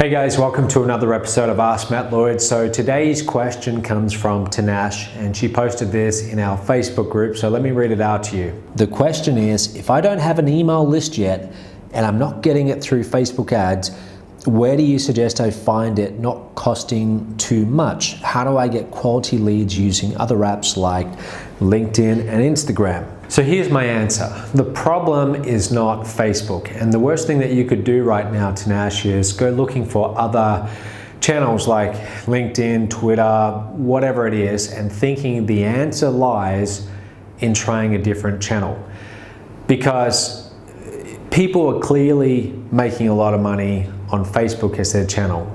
Hey guys, welcome to another episode of Ask Matt Lloyd. So today's question comes from Tanash and she posted this in our Facebook group. So let me read it out to you. The question is, if I don't have an email list yet and I'm not getting it through Facebook ads, where do you suggest I find it not costing too much? How do I get quality leads using other apps like LinkedIn and Instagram? So here's my answer. The problem is not Facebook. And the worst thing that you could do right now, Tanash, is go looking for other channels like LinkedIn, Twitter, whatever it is, and thinking the answer lies in trying a different channel. Because people are clearly making a lot of money on Facebook as their channel.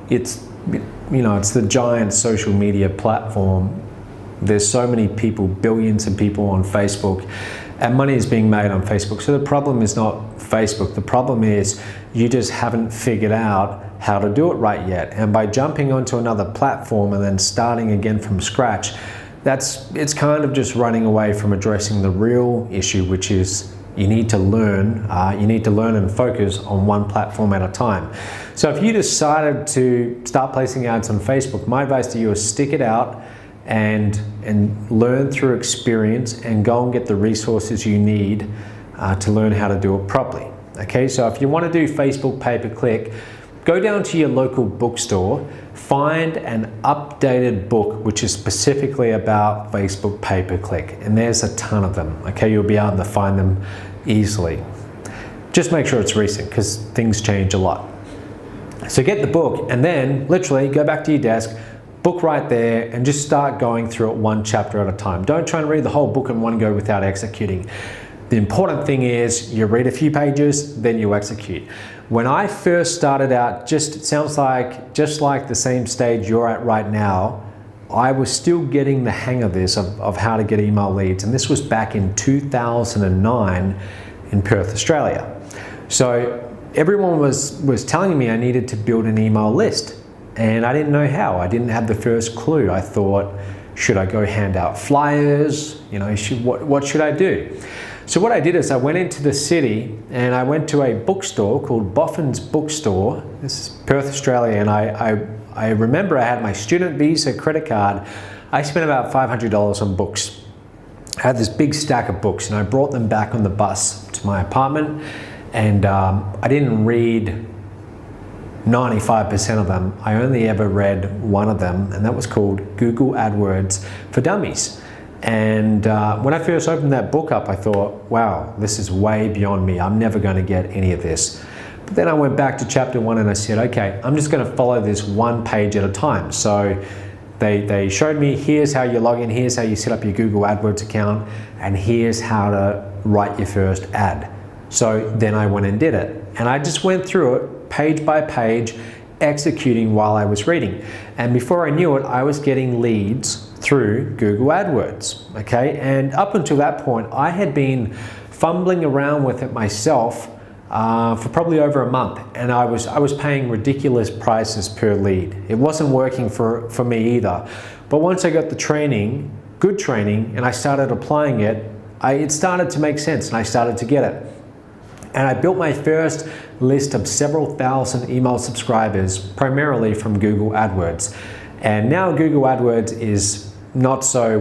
It's the giant social media platform. There's so many people, billions of people on Facebook, and money is being made on Facebook. So the problem is not Facebook. The problem is you just haven't figured out how to do it right yet. And by jumping onto another platform and then starting again from scratch, it's kind of just running away from addressing the real issue, which is you need to learn and focus on one platform at a time. So if you decided to start placing ads on Facebook, my advice to you is stick it out and learn through experience and go and get the resources you need to learn how to do it properly. Okay, so if you want to do Facebook pay-per-click, go down to your local bookstore, find an updated book which is specifically about Facebook pay-per-click, and there's a ton of them. Okay, you'll be able to find them easily. Just make sure it's recent because things change a lot. So get the book and then literally go back to your desk, book right there, and just start going through it one chapter at a time. Don't try and read the whole book in one go without executing. The important thing is you read a few pages, then you execute. When I first started out, it sounds like just like the same stage you're at right now, I was still getting the hang of this, of how to get email leads. And this was back in 2009 in Perth, Australia. So everyone was telling me I needed to build an email list. And I didn't know how. I didn't have the first clue. I thought, should I go hand out flyers? What should I do? So what I did is I went into the city and I went to a bookstore called Boffin's Bookstore. This is Perth, Australia, and I remember I had my student visa credit card. I spent about $500 on books. I had this big stack of books and I brought them back on the bus to my apartment, and I didn't read 95% of them. I only ever read one of them, and that was called Google AdWords for Dummies. And when I first opened that book up, I thought, wow, this is way beyond me. I'm never going to get any of this. But then I went back to chapter 1 and I said, okay, I'm just going to follow this one page at a time. So they showed me, here's how you log in, here's how you set up your Google AdWords account, and here's how to write your first ad. So then I went and did it. And I just went through it page by page, executing while I was reading. And before I knew it, I was getting leads through Google AdWords, okay? And up until that point, I had been fumbling around with it myself for probably over a month, and I was paying ridiculous prices per lead. It wasn't working for me either. But once I got the training, good training, and I started applying it, it started to make sense and I started to get it. And I built my first list of several thousand email subscribers, primarily from Google AdWords. And now Google AdWords is not so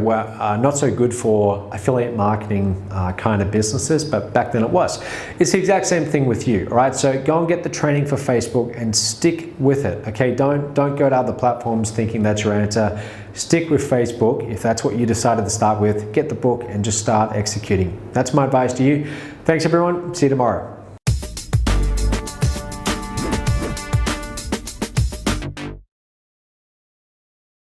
good for affiliate marketing kind of businesses, but back then it was. It's the exact same thing with you, all right? So go and get the training for Facebook and stick with it, okay? Don't go to other platforms thinking that's your answer. Stick with Facebook if that's what you decided to start with. Get the book and just start executing. That's my advice to you. Thanks everyone. See you tomorrow.